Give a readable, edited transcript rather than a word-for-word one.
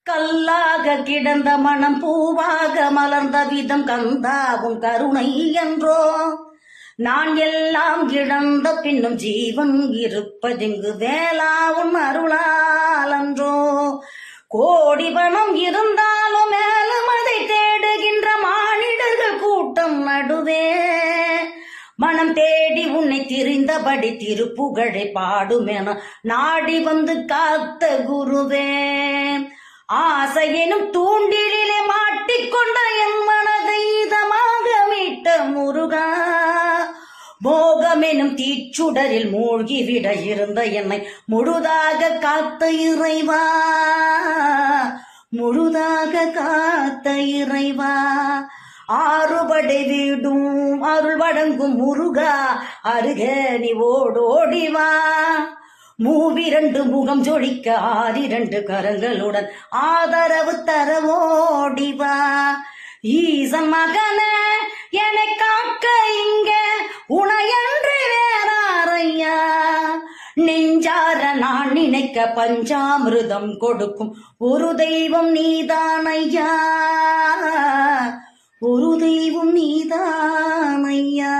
கல்லாக கிடந்த மனம் பூவாக மலர்ந்த விதம் கந்தாவும் கருணை என்றோ. நான் எல்லாம் இழந்த பின்னும் ஜீவன் இருப்பதிங்கு வேளாவும் அருளாலன்றோ. கோடி பணம் இருந்தாலும் மேலும் அதை தேடுகின்ற மானிடர்கள் கூட்டம் நடுவே மனம் தேடி உன்னை திரிந்தபடி திருப்புகழை பாடுமென நாடி வந்து காத்த குருவே. ஆசையெனும் தூண்டிலே மாட்டிக்கொண்ட என் மனதை இதமாக மீட்ட முருகா. மோகமெனும் தீச்சுடரில் மூழ்கிவிட இருந்த என்னை முழுதாக காத்த இறைவா, முழுதாக காத்த இறைவா. ஆறுபடை வீடும் அருள் வழங்கும் முருகா, அருகே நீ ஓடோடிவா. மூவிரண்டு முகம் ஜொலிக்க ஆறிரண்டு கரங்களுடன் ஆதரவு தரவோடிவா. ஈசன் மகனே என்னை காக்க இங்க உனையன்று வேறாரையா. நெஞ்சார நான் நினைக்க பஞ்சாமிருதம் கொடுக்கும் ஒரு தெய்வம் நீதானையா, ஒரு தெய்வம் நீதானையா.